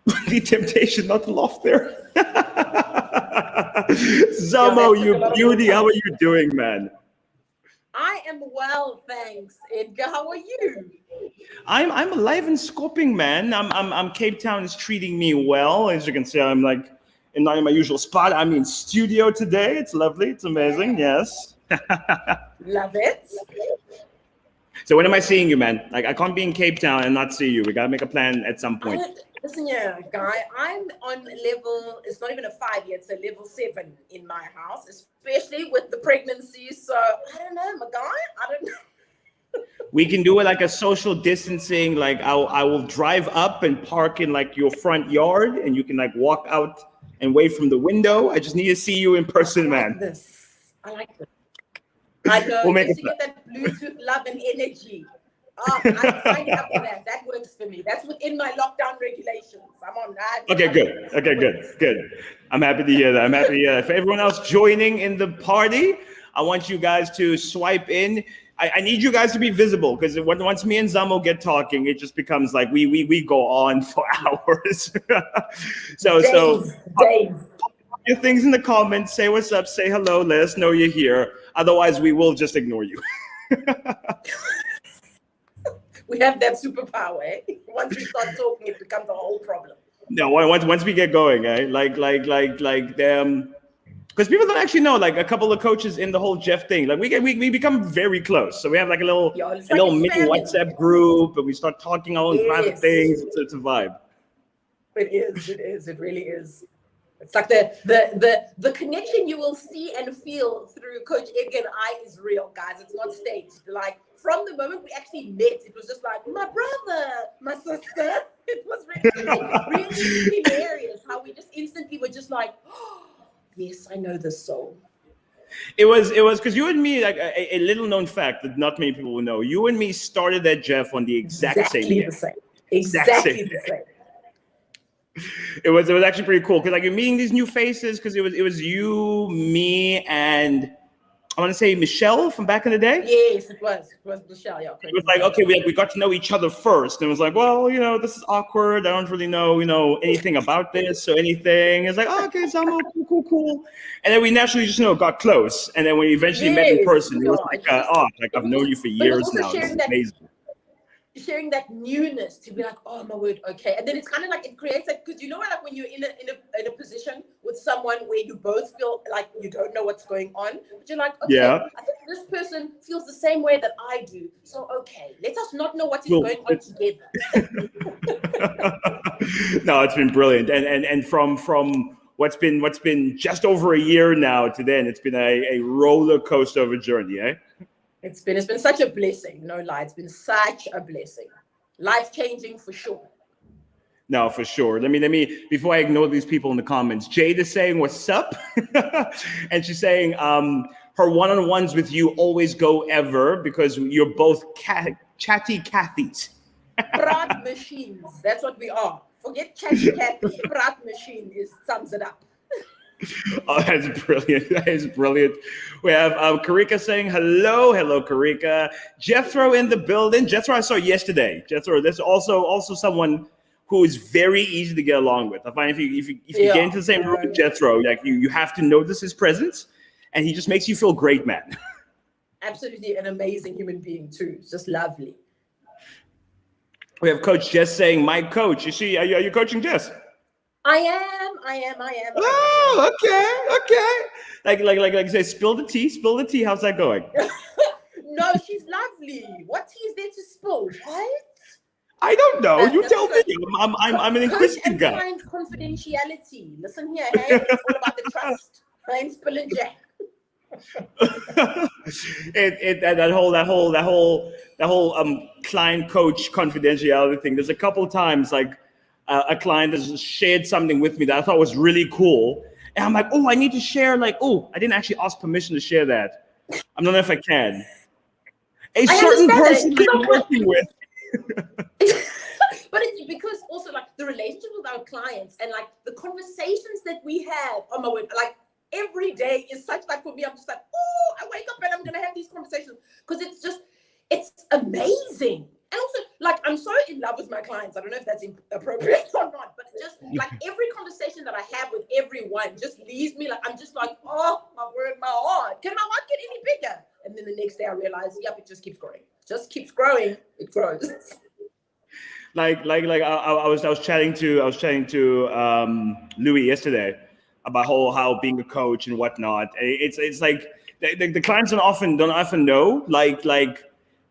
The temptation not to laugh there. Yeah, Zamo, that took you a lot of beauty. How are willpower. you doing, man? I am well, thanks, Edgar. How are you? I'm alive and scoping, man. I'm Cape Town is treating me well. As you can see, I'm like not in my usual spot. I'm in studio today. It's lovely. It's amazing. Yeah, Yes. love it. So when am I seeing you, man? Like I can't be in Cape Town and not see you. We gotta make a plan at some point. Listen here, guy. I'm on level. It's not even a 5 yet. It's a level 7 in my house, especially with the pregnancy. So I don't know, my guy. I don't know. We can do it like a social distancing. Like I will drive up and park in like your front yard, and you can like walk out and wave from the window. I just need to see you in person, I like man. this. I like this. I know, We'll make just it. to get that Bluetooth love and energy. Oh, I'm signing up for that. That works for me. That's within my lockdown regulations. I'm on that. Okay, good. Okay, good. I'm happy to hear that. I'm happy to hear that. For everyone else joining in the party, I want you guys to swipe in. I need you guys to be visible because once me and Zamo get talking, it just becomes like we go on for hours. so Days. put your things in the comments. Say what's up. Say hello. Let us know you're here. Otherwise, we will just ignore you. We have that superpower. Eh? Once we start talking, it becomes a whole problem. No, once we get going, eh? Like them. Because people don't actually know, like a couple of coaches in the whole Jeff thing, like we become very close. So we have like a little mini WhatsApp group, and we start talking our own private things. It's a vibe. It is. It really is. It's like the connection you will see and feel through Coach Edgar and I is real, guys. It's not staged. Like from the moment we actually met, it was just like my brother, my sister. It was really hilarious how we just instantly were just like, oh, yes, I know this soul. It was because you and me, like a little known fact that not many people will know. You and me started at Jeff on the exactly same day. Exactly the same. It was actually pretty cool because like you're meeting these new faces because it was you, me, and I want to say Michelle from back in the day. Yes, it was Michelle. Yeah, it was like okay, we got to know each other first, and it was like, well, this is awkward. I don't really know anything about this or anything. It's like, oh, okay, Zamo, cool, and then we naturally just got close, and then when we eventually met in person, it was like, I've known you for years now. It's amazing. Sharing that newness to be like, oh my word, okay, and then it's kind of like it creates like because like when you're in a position with someone where you both feel like you don't know what's going on, but you're like, okay, I think this person feels the same way that I do, so okay, let us not know what is going on together. No, it's been brilliant, and from what's been just over a year now to then, it's been a roller coaster of a journey, eh? It's been such a blessing, no lie. It's been such a blessing. Life-changing for sure. No, for sure. Let me before I ignore these people in the comments, Jade is saying what's up? And she's saying her one-on-ones with you always go ever because you're both chatty Cathys. Prat machines. That's what we are. Forget chatty Cathy. Prat machine sums it up. Oh, that's brilliant. That is brilliant. We have Karika saying hello. Hello, Karika. Jethro in the building. Jethro, I saw yesterday. Jethro, there's also someone who is very easy to get along with. I find if you get into the same room with Jethro, like you have to notice his presence, and he just makes you feel great, man. Absolutely an amazing human being too. It's just lovely. We have Coach Jess saying, my coach. You see, are you coaching Jess? I am. Oh, okay. Like say, spill the tea. How's that going? No, she's lovely. What tea is there to spill? What? I don't know. You tell me. I'm an inquisitive guy. Client confidentiality. Listen here, hey, it's all about the trust. I ain't spilling jack. that whole client coach confidentiality thing. There's a couple of times like a client has shared something with me that I thought was really cool, and I'm like, oh, I need to share. Like, oh, I didn't actually ask permission to share that. I don't know if I can. A certain person that I'm working with. But it's because also like the relationship with our clients and like the conversations that we have. Oh my word, like every day is such like for me. I'm just like, oh, I wake up and I'm gonna have these conversations because it's amazing. And also like I'm so in love with my clients. I don't know if that's appropriate or not, but just like every conversation that I have with everyone just leaves me like I'm just like, oh my word, my heart. Can my heart get any bigger? And then the next day I realize, yep, it just keeps growing. Just keeps growing. It grows. I was chatting to Louis yesterday about how being a coach and whatnot. It's like the clients don't often know like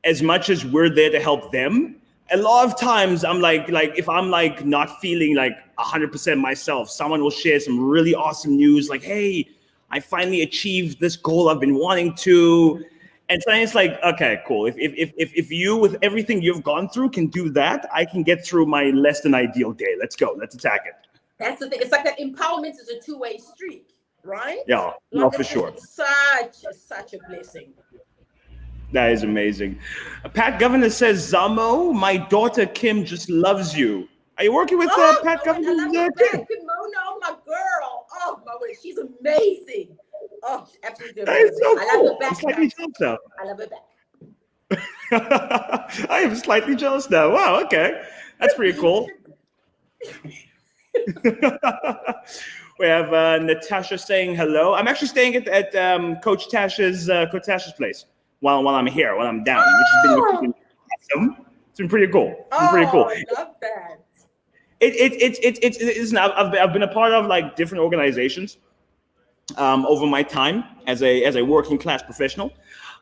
as much as we're there to help them. A lot of times I'm like if I'm like not feeling like 100% myself, someone will share some really awesome news like, hey, I finally achieved this goal I've been wanting to. And so it's like, okay, cool. If you, with everything you've gone through, can do that, I can get through my less than ideal day. Let's go. Let's attack it. That's the thing. It's like that empowerment is a two-way street, right? Yeah, like no, for sure. It's such a blessing. That is amazing. Pat Governor says, Zamo, my daughter Kim just loves you. Are you working with Pat Governor? I love her back. Kimona, my girl. Oh, my word. She's amazing. Oh, absolutely. That is so I cool. love her back. I'm slightly jealous now. I love her back. I am slightly jealous now. Wow, okay. That's pretty cool. We have Natasha saying hello. I'm actually staying at Coach Tasha's place while I'm here, while I'm down, which has been awesome. It's been pretty cool. I love that. It's I've been a part of like different organizations over my time as a working class professional.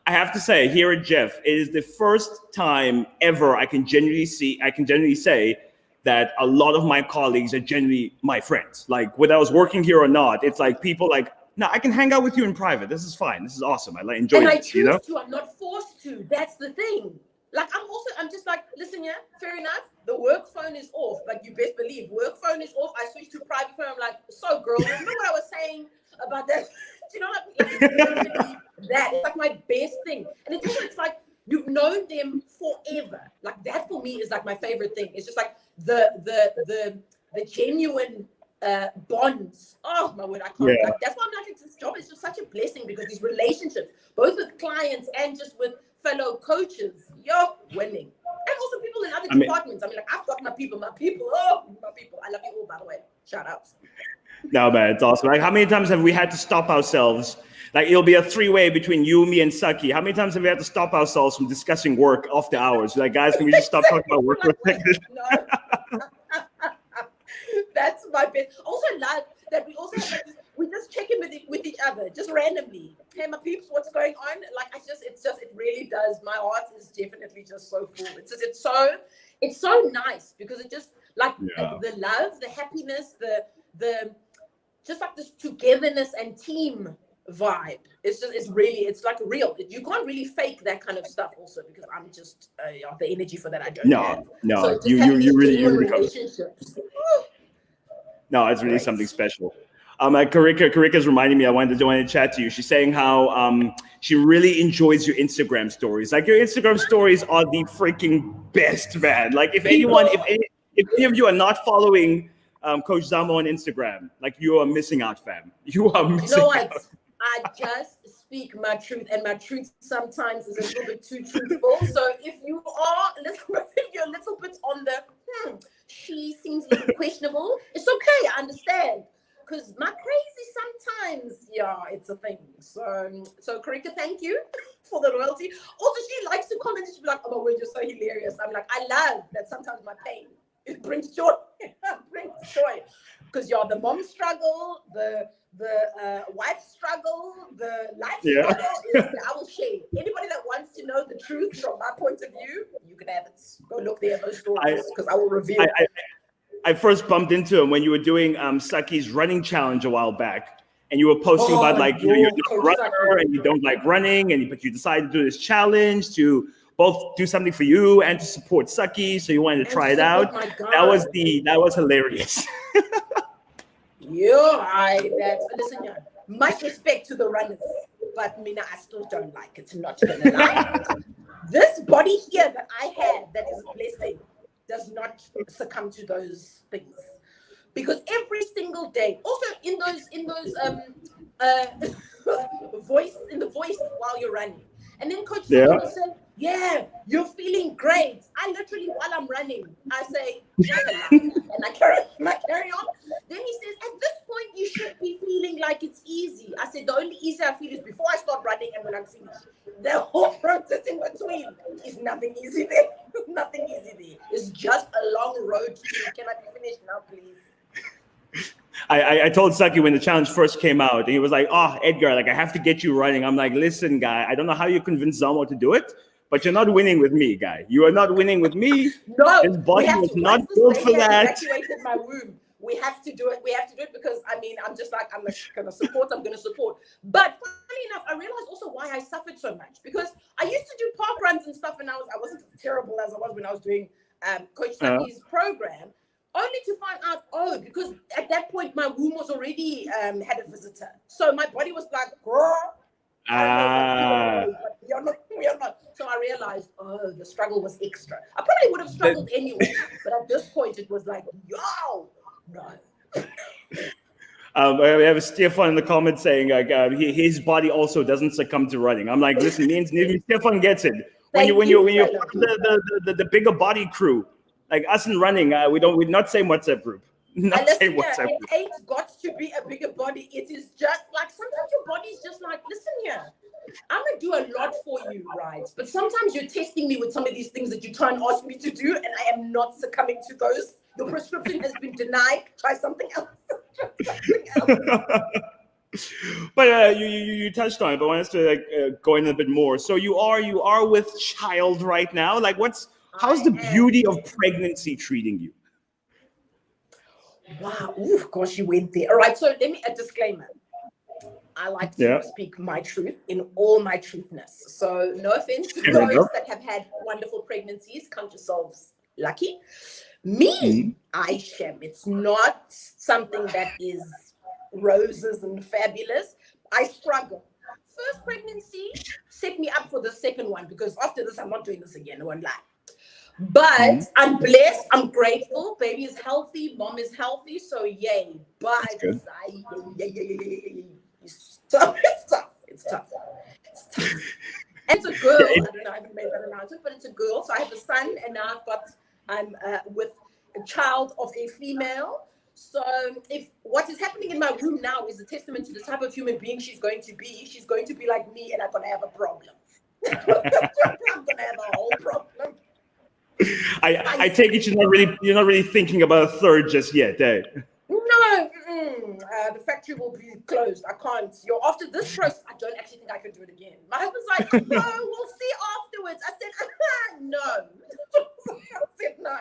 I have to say, here at Jeff, it is the first time ever I can genuinely say that a lot of my colleagues are genuinely my friends. Like whether I was working here or not, it's like people like, no, I can hang out with you in private. This is fine. This is awesome. I enjoy it. And I choose to. I'm not forced to. That's the thing. Like I'm just like, listen, yeah, fair enough. The work phone is off, but you best believe work phone is off. I switched to private phone. I'm like, so girl, remember what I was saying about that? Do you know what I mean? Like, that it's like my best thing. And it's like you've known them forever. Like that for me is like my favorite thing. It's just like the genuine bonds. Oh my word, I can't. Yeah. Like, that's why I'm like, this job is just such a blessing because these relationships, both with clients and just with fellow coaches, you're winning. And also people in other departments. I mean, like I've got my people. Oh, my people. I love you all, by the way. Shout outs. No, man, it's awesome. Like, how many times have we had to stop ourselves? Like, it'll be a three-way between you, me, and Saki. How many times have we had to stop ourselves from discussing work off the hours? Like, guys, can we just stop talking about work for a second? No. That's my best. Also, love that we also have we just check in with each other, just randomly. Hey, my peeps, what's going on? Like, it really does. My heart is definitely just so full. It's so nice because it just like the love, the happiness, the just like this togetherness and team vibe. It's like real. You can't really fake that kind of stuff also because I'm just the energy for that I don't have. No, so you really relationships. No, it's really something special. Karika's reminding me I wanted to chat to you. She's saying how she really enjoys your Instagram stories. Like your Instagram stories are the freaking best, man. Like if any of you are not following Coach Zamo on Instagram, like you are missing out, fam. You are missing out. I just speak my truth, and my truth sometimes is a little bit too truthful. So if you're a little bit on the she seems a little questionable, it's okay. I understand. Because my crazy sometimes, it's a thing. So Karika, thank you for the loyalty. Also, she likes to comment and she'll be like, oh my word, you're so hilarious. I'm like, I love that sometimes my pain, it brings joy. Because the mom struggle, the wife struggle, the life struggle, I will share. Anybody that wants to know the truth from my point of view, you can have it. Go look there at those stories because I will reveal I first bumped into him when you were doing Saki's running challenge a while back, and you were posting about like you're not a runner and you don't like running, but you decided to do this challenge to both do something for you and to support Saki, so you wanted to try it out. That was hilarious. Listen, much respect to the runners, but Mina, I still don't like it. Not gonna lie. This body here that I have, that is a blessing, does not succumb to those things, because every single day, also in those voice while you're running, And then Coach Yeah. Zamo will say, yeah, you're feeling great. I literally, while I'm running, I say, just a lie. And I carry on. Then he says, at this point, you should be feeling like it's easy. I said, the only easy I feel is before I start running and when I'm finished. The whole process in between is nothing easy there. Nothing easy there. It's just a long road to, can I be finished now, please? I told Saki when the challenge first came out, and he was like, "Oh, Edgar, like I have to get you running." I'm like, "Listen, guy, I don't know how you convinced Zamo to do it, but you're not winning with me, guy. You are not winning with me. No, His body was not once this built for baby has that." evacuated my womb, we have to do it. We have to do it because I'm just like, I'm gonna support. But funny enough, I realized also why I suffered so much, because I used to do park runs and stuff, and I wasn't as terrible as I was when I was doing Coach Saki's program. Only to find out, because at that point my womb was already had a visitor, so my body was like, girl, I don't know, but we are not. So I realized, the struggle was extra. I probably would have struggled anyway, but at this point it was like, yo, no. We have Stefan in the comments saying his body also doesn't succumb to running. I'm like, listen, means Stefan gets it. When you're part of the bigger body crew, like us in running, we're not same WhatsApp group. It ain't got to be a bigger body. It is just like sometimes your body's just like, listen here, I'm gonna do a lot for you, right? But sometimes you're testing me with some of these things that you try and ask me to do, and I am not succumbing to those. Your prescription has been denied. Try something else. But you touched on it, but I want us to go in a bit more. So you are with child right now. Like, how's the beauty of pregnancy treating you? Wow, ooh, gosh, you went there. All right, so let me a disclaimer. I like to speak my truth in all my truthness. So no offense to those that have had wonderful pregnancies. Count yourselves lucky. Me, Aisha, it's not something that is roses and fabulous. I struggle. First pregnancy set me up for the second one, because after this, I'm not doing this again. I won't lie. But I'm blessed. I'm grateful. Baby is healthy. Mom is healthy. So yay. But it's tough. It's tough. And it's a girl. I don't know. I haven't made that announcement, but it's a girl. So I have a son, and now I'm with a child of a female. So if what is happening in my womb now is a testament to the type of human being she's going to be like me, and I'm gonna have a problem. I'm gonna have a whole problem. I take it you're not really thinking about a third just yet, eh? No, the factory will be closed. I can't. After this process, I don't actually think I could do it again. My husband's like, no, we'll see afterwards. I said, no. I said no.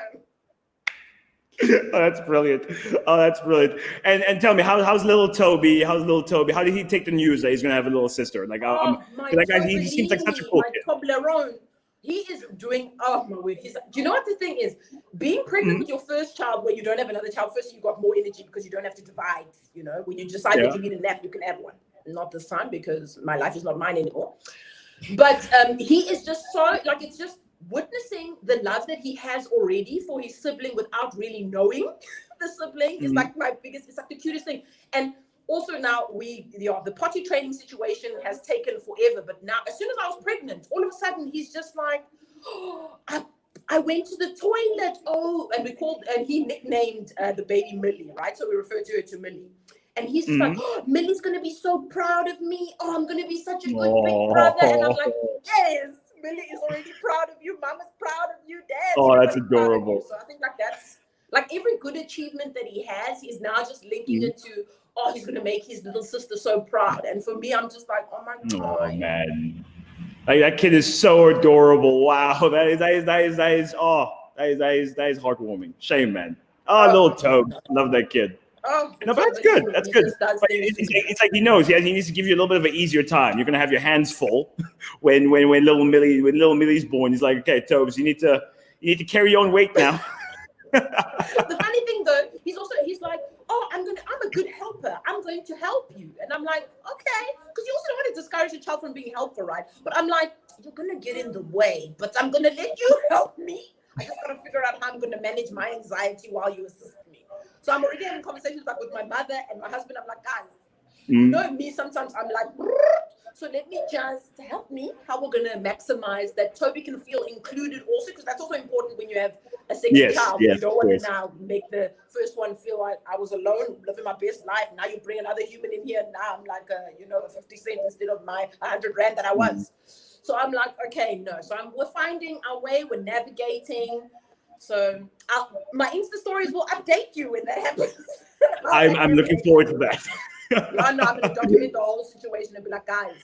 Oh, that's brilliant. And tell me, how's little Toby? How did he take the news that he's gonna have a little sister? Like, that guy, he seems like such a cool kid. Toblerone. He is doing, oh my word. Do you know what the thing is? Being pregnant with your first child, where you don't have another child, first you got more energy because you don't have to divide. You know, when you decide that you need a nap, you can have one. Not this time, because my life is not mine anymore. But he is just so, like, it's just witnessing the love that he has already for his sibling without really knowing the sibling is like it's like the cutest thing. And also now the potty training situation has taken forever, but now as soon as I was pregnant, all of a sudden he's just like, oh, I went to the toilet. And he nicknamed the baby Millie, right? So we refer to her to Millie. And he's just like, oh, Millie's gonna be so proud of me. Oh, I'm gonna be such a good big brother. And I'm like, yes, Millie is already proud of you. Mama's proud of you, Dad. Oh, that's adorable. So I think that's like every good achievement that he has, he's now just linking it to, he's gonna make his little sister so proud. And for me, I'm just like, oh my God. Oh man. Like, that kid is so adorable. Wow, that is heartwarming. Shame, man. Oh, little Toad. Love that kid. Oh, no, but that's good. That's good. It's like he knows. He needs to give you a little bit of an easier time. You're gonna have your hands full when little Millie's born. He's like, okay, Tobes, you need to carry your own weight now. The funny thing though, he's like, oh, I'm a good helper. I'm going to help you. And I'm like, okay, because you also don't want to discourage your child from being helpful, right? But I'm like, you're gonna get in the way, but I'm gonna let you help me. I just gotta figure out how I'm gonna manage my anxiety while you assist me. So I'm already having conversations like with my mother and my husband. I'm like, guys, you know me, sometimes I'm like, So let me just help me how we're going to maximize that Toby can feel included also, because that's also important when you have a second Yes, child. yes, You don't of want to course. now make the first one feel like I was alone, living my best life. Now you bring another human in here. Now I'm like a 50 cent instead of my 100 rand that I was. So I'm like, okay, no. So we're finding our way. We're navigating. So my Insta stories will update you when that happens. I'm looking forward to that. Yeah, no, I'm going to document the whole situation and be like, guys,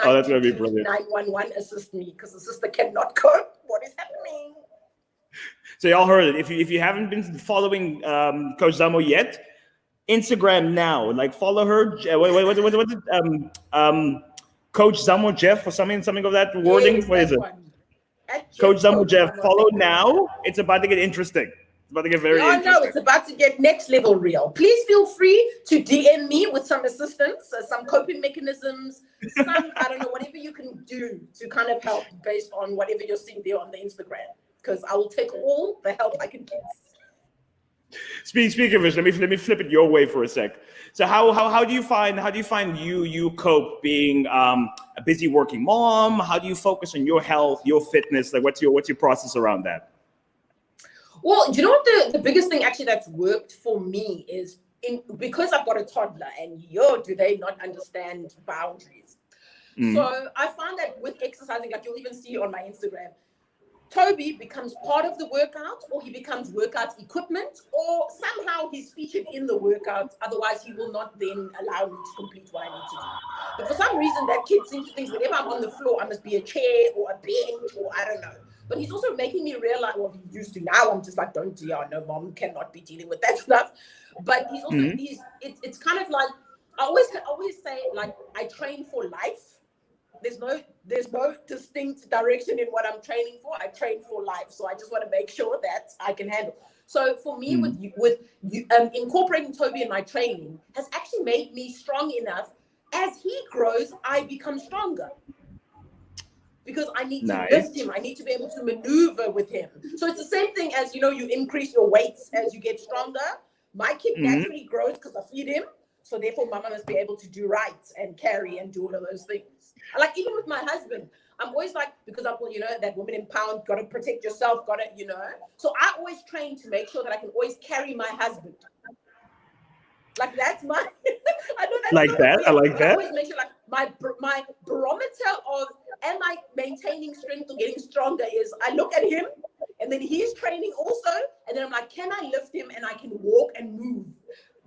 Oh, that's gonna be 92 brilliant. 911 assist me because the sister cannot cope. What is happening? So y'all heard it. If you haven't been following Coach Zamo yet, Instagram now. Like follow her. What Coach Zamo Jeff or something of that wording. Yes, What is that it? one. At Coach Jeff Zamo Coach Jeff. Zamo Follow Jeff. now. It's about to get interesting. It's about to get very Yeah, no, interesting. it's about to get next level real. Please feel free to DM me with some assistance, some coping mechanisms, I don't know, whatever you can do to kind of help based on whatever you're seeing there on the Instagram. Because I will take all the help I can get. Speaking of which, let me flip it your way for a sec. So how do you find you cope being a busy working mom? How do you focus on your health, your fitness? Like what's your process around that? Well, do you know what the biggest thing actually that's worked for me is because I've got a toddler and do they not understand boundaries? So I find that with exercising, like you'll even see on my Instagram, Toby becomes part of the workout, or he becomes workout equipment, or somehow he's featured in the workout. Otherwise, he will not then allow me to complete what I need to do. But for some reason, that kid seems to think whenever I'm on the floor, I must be a chair or a bench or I don't know. But he's also making me realize, well, he used to. Now I'm just like, no, mom cannot be dealing with that stuff. But he's also, it's kind of like, I always say, like, I train for life. There's no distinct direction in what I'm training for. I train for life, so I just want to make sure that I can handle. So for me, with incorporating Toby in my training has actually made me strong enough. As he grows, I become stronger because I need to lift him. I need to be able to maneuver with him. So it's the same thing as you increase your weights as you get stronger. My kid naturally grows because I feed him. So therefore, mama must be able to do right and carry and do all of those things. Like even with my husband, I'm always like, because I'm, that woman in pound, got to protect yourself, got to, So I always train to make sure that I can always carry my husband. Like that's my, I know that's like that. I like that. I always make sure like my barometer of am I maintaining strength or getting stronger is I look at him and then he's training also. And then I'm like, can I lift him and I can walk and move?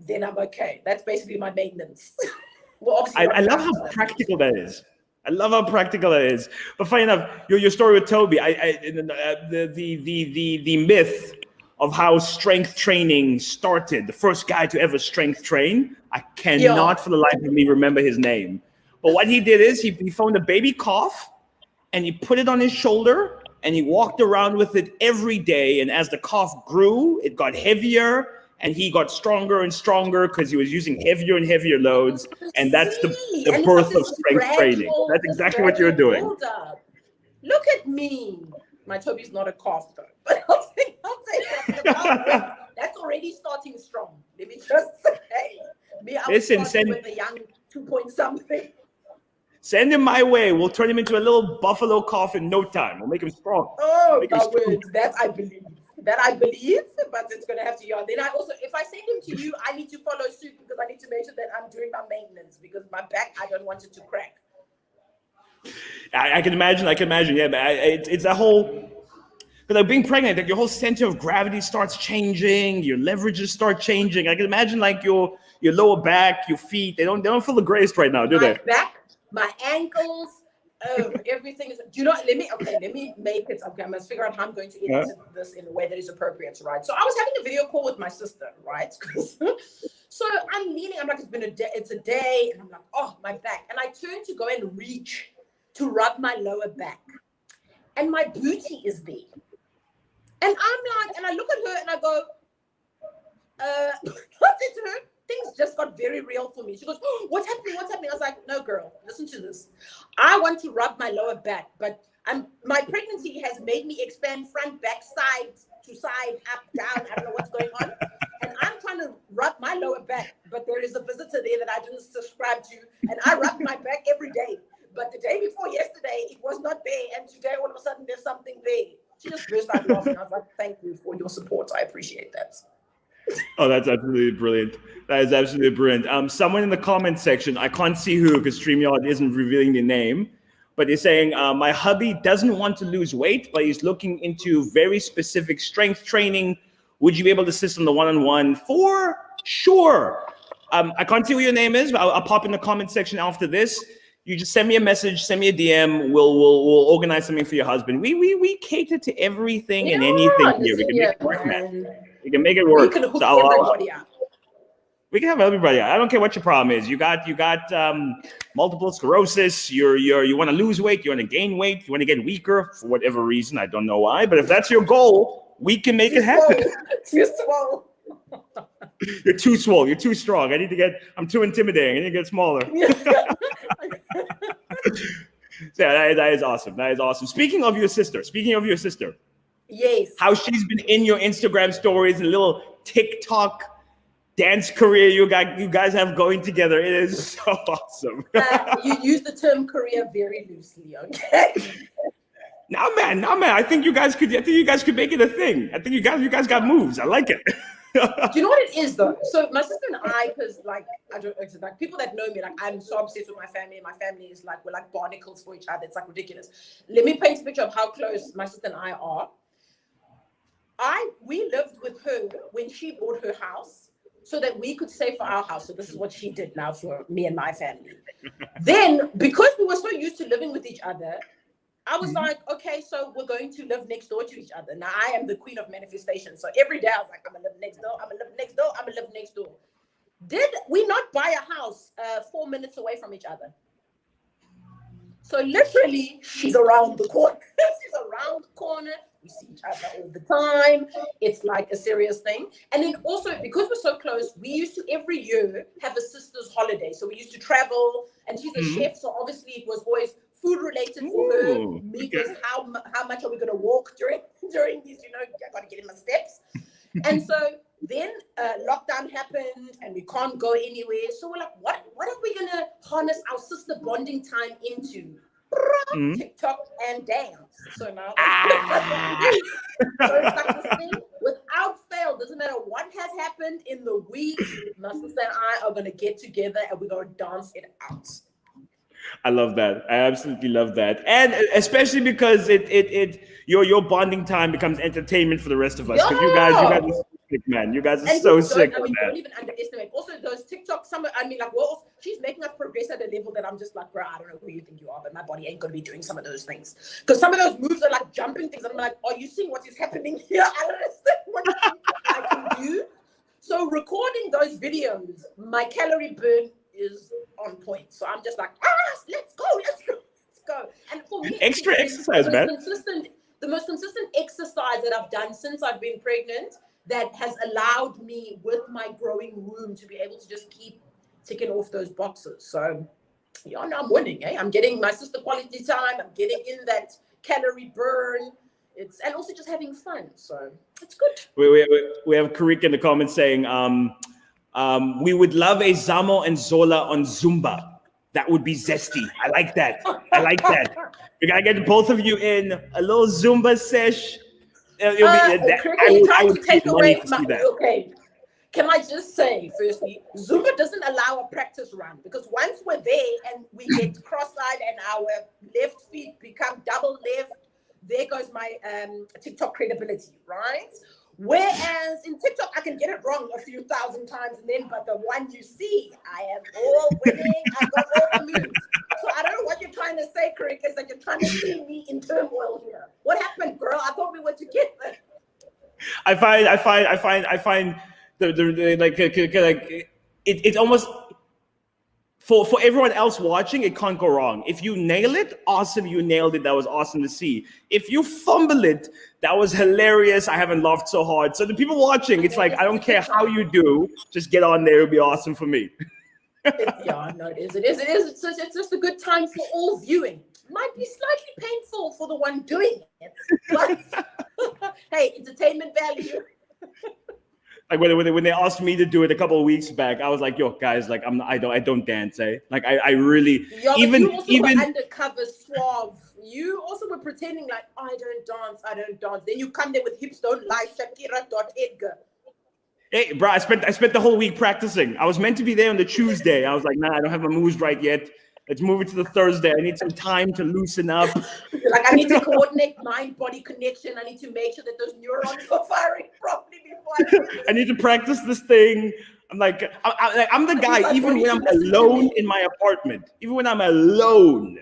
Then I'm okay. That's basically my maintenance. Well, obviously, I love how practical that is. I love how practical that is. But funny enough, your story with Toby, the myth of how strength training started, the first guy to ever strength train, I cannot for the life of me remember his name. But what he did is he found a baby cough and he put it on his shoulder and he walked around with it every day. And as the cough grew, it got heavier. And he got stronger and stronger because he was using heavier and heavier loads. And that's the birth of strength training. That's exactly what you're doing. Look at me. My Toby's not a cough though. But I'll say that. That's already starting strong. Let me just say. Listen, with a young 2-point-something. Send him my way. We'll turn him into a little buffalo cough in no time. We'll make him strong. Oh, my word. That I believe. But it's going to have to Then I also, if I send him to you, I need to follow suit because I need to make sure that I'm doing my maintenance because my back, I don't want it to crack. I can imagine. Yeah, but it's a whole, because like being pregnant, like your whole center of gravity starts changing, your leverages start changing. I can imagine like your lower back, your feet, they don't feel the greatest right now, do they? My back, my ankles, everything is. Do you know? Let me make it. Okay, I must figure out how I'm going to edit this in a way that is appropriate, right? So I was having a video call with my sister, right? So I'm leaning. I'm like, it's a day, and I'm like, oh, my back. And I turn to go and reach to rub my lower back, and my booty is there. And I'm like, and I look at her and I go, what's it to her? Things just got very real for me. She goes, oh, what's happening? I was like, no, girl, listen to this. I want to rub my lower back, but my pregnancy has made me expand front, back, side to side, up, down. I don't know what's going on. And I'm trying to rub my lower back, but there is a visitor there that I didn't subscribe to. And I rub my back every day. Oh, that's absolutely brilliant. That is absolutely brilliant. Someone in the comment section, I can't see who because StreamYard isn't revealing the name, but they're saying, my hubby doesn't want to lose weight, but he's looking into very specific strength training. Would you be able to assist on the one-on-one? For sure. I can't see what your name is, but I'll pop in the comment section after this. You just send me a message, send me a DM. We'll organize something for your husband. We cater to everything and anything here. We can make it work, man. We can make it We work. can hook So everybody up. we can have everybody. I don't care what your problem is. You got multiple sclerosis. You want to lose weight. You want to gain weight. You want to get weaker for whatever reason. I don't know why, but if that's your goal, we can make it happen. Too swole. You're too swole. You're too strong. I'm too intimidating. I need to get smaller. So that is awesome. That is awesome. Speaking of your sister. Yes. How she's been in your Instagram stories and little TikTok dance career you guys have going together. It is so awesome. You use the term career very loosely, okay? No man. I think you guys could make it a thing. I think you guys got moves. I like it. Do you know what it is though? So my sister and I, because like people that know me, like I'm so obsessed with my family. My family is like we're like barnacles for each other. It's like ridiculous. Let me paint a picture of how close my sister and I are. We lived with her when she bought her house so that we could save for our house. So this is what she did now for me and my family. Then because we were so used to living with each other, I was like, okay, so we're going to live next door to each other. Now I am the queen of manifestation. So every day I was like, I'm gonna live next door. I'm gonna live next door. I'm gonna live next door. Did we not buy a house 4 minutes away from each other? So literally, she's around the corner. She's around the corner. We see each other all the time. It's like a serious thing. And then also, because we're so close, we used to every year have a sister's holiday. So we used to travel, and she's a chef. So obviously, it was always food related for her. Me was how much are we going to walk during these? I got to get in my steps. And so then lockdown happened, and we can't go anywhere. So we're like, what are we going to harness our sister bonding time into? TikTok and dance. So now so it's like this thing without fail. Doesn't matter what has happened in the week, my sister and I are going to get together and we're going to dance it out. I love that. I absolutely love that, and especially because your bonding time becomes entertainment for the rest of us. Because you guys are sick, man. You guys are so sick. Don't even underestimate. Also, those TikTok. She's making us progress at a level that I'm just like, bro, I don't know who you think you are, but my body ain't gonna be doing some of those things. Because some of those moves are like jumping things. And I'm like, are you seeing what is happening here? I don't understand what I can do. So recording those videos, my calorie burn is on point. So I'm just like, let's go. And for me, extra exercise, man. The most consistent exercise that I've done since I've been pregnant that has allowed me with my growing womb to be able to just keep ticking off those boxes. So I'm winning, I'm getting my sister quality time. I'm getting in that calorie burn. And also just having fun. So it's good. We have Karik in the comments saying, we would love a Zamo and Zola on Zumba. That would be zesty. I like that. We gotta get both of you in a little Zumba sesh. I would take away okay. Can I just say, firstly, Zumba doesn't allow a practice run because once we're there and we get cross-eyed and our left feet become double left, there goes my TikTok credibility, right? Whereas in TikTok, I can get it wrong a few thousand times, but the one you see, I am all winning. I got all the moves. So I don't know what you're trying to say, Karik, is that you're trying to see me in turmoil here. What happened, girl? I thought we were together. I find it's almost for everyone else watching, it can't go wrong. If you nail it, awesome, you nailed it. That was awesome to see. If you fumble it, that was hilarious. I haven't laughed so hard. So the people watching, it's like, I don't care how you do, just get on there. It'll be awesome for me. It is. It's just a good time for all viewing. Might be slightly painful for the one doing it, but hey, entertainment value. Like when they asked me to do it a couple of weeks back, I was like, "Yo, guys, like I don't dance, eh? Like I really even were undercover suave. You also were pretending like I don't dance. Then you come there with hips don't lie, Shakira. Edgar. Hey, bro, I spent the whole week practicing. I was meant to be there on the Tuesday. I was like, nah, I don't have my moves right yet. Let's move it to the Thursday. I need some time to loosen up. Like I need to coordinate mind-body connection. I need to make sure that those neurons are firing properly before I do this. I need to practice this thing. I'm like, I'm the guy, my even body when I'm should listen to alone me. in my apartment, even when I'm alone,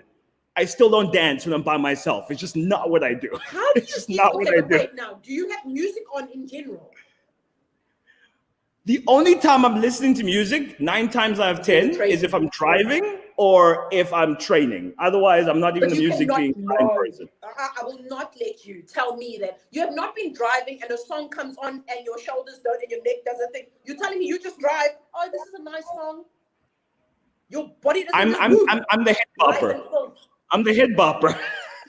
I still don't dance when I'm by myself. It's just not what I do. How do It's you just think? not what Okay, I but do. wait now. Do you have music on in general? The only time I'm listening to music, 9 times out of 10, is if I'm driving or if I'm training. Otherwise, I'm not even But a you musically cannot inclined know. person. I will not let you tell me that you have not been driving and a song comes on and your shoulders don't and your neck doesn't think. You're telling me you just drive. Oh, this is a nice song. Your body doesn't I'm just I'm move. I'm, I'm the head Rise bopper. and fall. I'm the head bopper.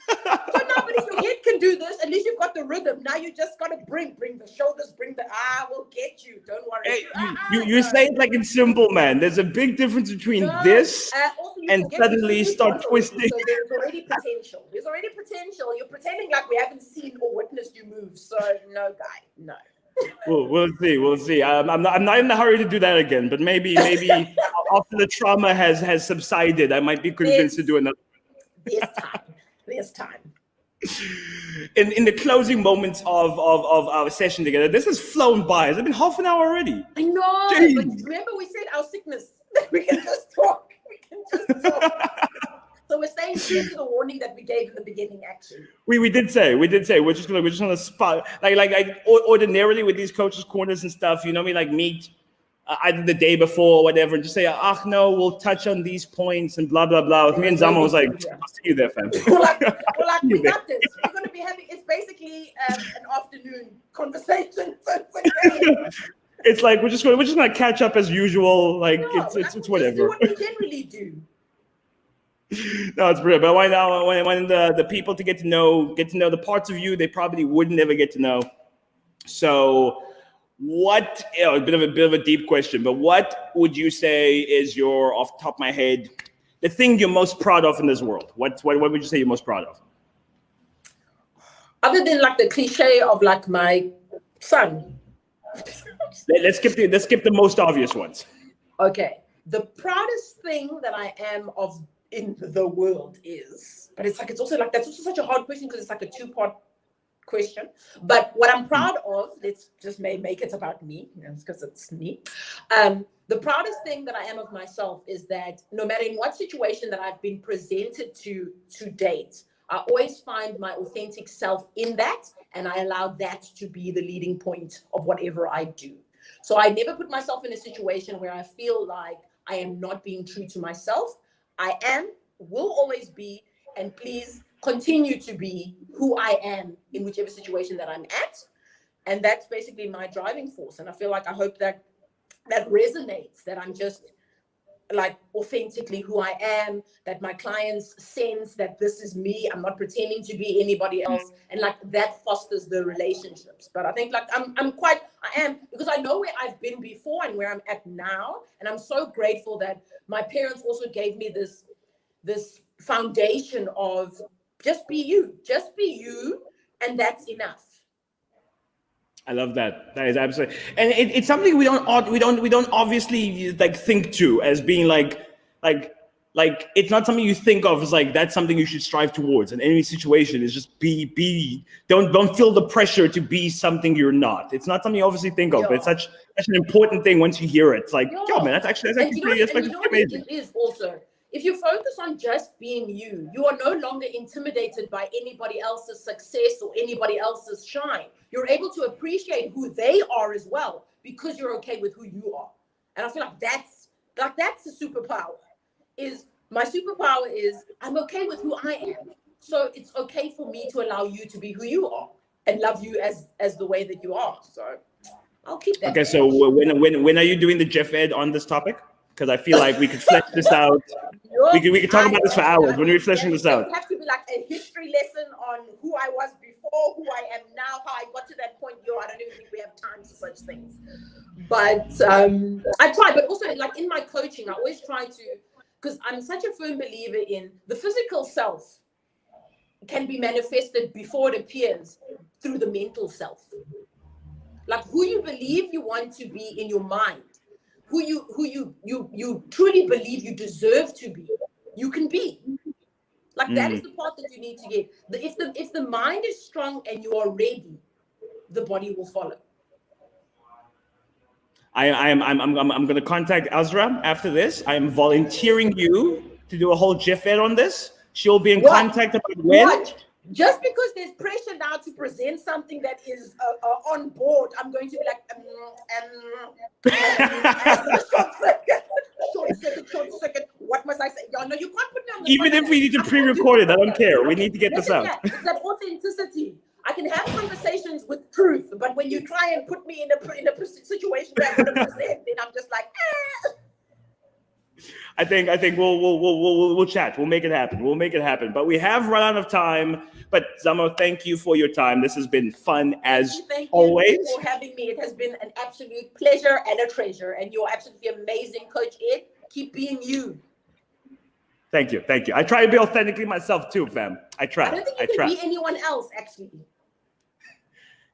So now, but if your head can do this, at least you've got the rhythm. Now you just got to bring the shoulders, we'll get you. Don't worry. Hey, you No. say it like it's simple, man. There's a big difference between No. this Also, you and forget suddenly we've start once already, twisting. so there's already potential. There's already potential. You're pretending like we haven't seen or witnessed you move. So no, guy, no. We'll see. I'm not in a hurry to do that again, but maybe after the trauma has subsided, I might be convinced to do another. There's time. In the closing moments of our session together, this has flown by. Has it been half an hour already? I know, Jeez. but remember we said our sickness. We can just talk. So we're staying true to the warning that we gave in the beginning. Actually, we did say we're just gonna spot like ordinarily with these coaches corners and stuff. You know me, like meet either the day before or whatever, and just say, no, we'll touch on these points and blah blah blah. With me and Zamo was like, I'll see you there, fam. we're like we got this. We're going to be having. It's basically an afternoon conversation. So it's like we're just gonna catch up as usual. Like no, it's whatever. do what we generally do. No, it's brilliant. But why now? When the people to get to know the parts of you they probably would never get to know. So. What a bit of a deep question, but what would you say is your, off the top of my head, the thing you're most proud of in this world? What would you say you're most proud of? Other than like the cliche of like my son. Let's skip the most obvious ones. Okay, the proudest thing that I am of in the world is, but it's also such a hard question because it's like a two-part question. But what I'm proud of, let's just make it about me, because it's me. The proudest thing that I am of myself is that no matter in what situation that I've been presented to date, I always find my authentic self in that, and I allow that to be the leading point of whatever I do. So I never put myself in a situation where I feel like I am not being true to myself. I am, will always be, and please continue to be who I am in whichever situation that I'm at. And that's basically my driving force. And I hope that resonates, that I'm just like authentically who I am, that my clients sense that this is me. I'm not pretending to be anybody else. And like that fosters the relationships. But I think like I am, because I know where I've been before and where I'm at now. And I'm so grateful that my parents also gave me this foundation of just be you, and that's enough. I love that. That is absolutely, and it's something we don't obviously like think to as being like it's not something you think of as like that's something you should strive towards in any situation. Is just be don't feel the pressure to be something you're not. It's not something you obviously think of, but it's such an important thing once you hear it. It's like, man, that's actually pretty amazing. It is also. If you focus on just being you, you are no longer intimidated by anybody else's success or anybody else's shine. You're able to appreciate who they are as well because you're okay with who you are. And I feel like that's the superpower. My superpower is I'm okay with who I am. So it's okay for me to allow you to be who you are and love you as the way that you are. So I'll keep that. Okay, so when are you doing the Jeff Ed on this topic? Because I feel like we could flesh this out. We could talk about this for hours. When are we fleshing this out? It has to be like a history lesson on who I was before, who I am now, how I got to that point. I don't even think we have time for such things. But I try. But also, like in my coaching, I always try to, because I'm such a firm believer in the physical self can be manifested before it appears through the mental self. Like who you believe you want to be in your mind, who you truly believe you deserve to be, you can be. Like that is the part that you need to get. If the mind is strong and you are ready, the body will follow. I'm going to contact Azra after this. I am volunteering you to do a whole GIF ed on this. She'll be in contact about when. Watch. Just because there's pressure now to present something that is on board, I'm going to be like, short second. What must I say? No, you can't put me on the Even if we need to pre-record it, I don't care. We need to get this out. It's that authenticity. I can have conversations with truth, but when you try and put me in a situation where I'm going to present, then I'm just like, I think we'll chat. We'll make it happen. But we have run out of time. But Zamo, thank you for your time. This has been fun as always. Thank you for having me. It has been an absolute pleasure and a treasure. And you're absolutely amazing, Coach Ed. Keep being you. Thank you. I try to be authentically myself too, fam. I try. I don't think you can be anyone else, actually.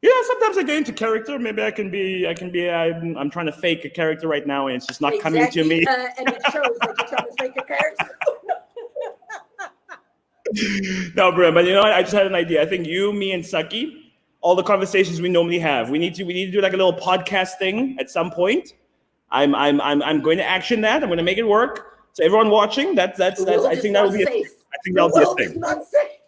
Yeah, sometimes I get into character. Maybe I can be. I'm trying to fake a character right now, and it's just not coming to me. And it shows that you're trying to fake a character. No, bro. But you know what? I just had an idea. I think you, me, and Saki, all the conversations we normally have, we need to do like a little podcast thing at some point. I'm going to action that. I'm going to make it work. So everyone watching, that's. I think that would be. I think that'll be a thing. Not safe.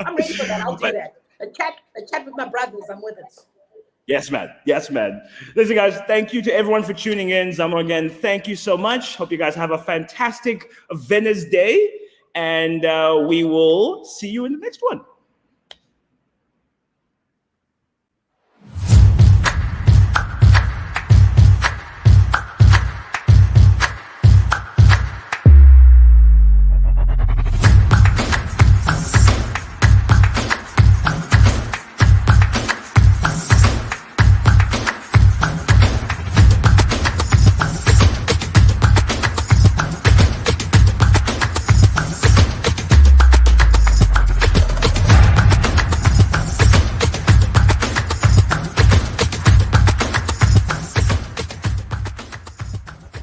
I'm ready for that. I'll do that. A chat with my brothers. I'm with it. Yes, man. Listen, guys, thank you to everyone for tuning in. Zamo, again, thank you so much. Hope you guys have a fantastic Venice day, and we will see you in the next one.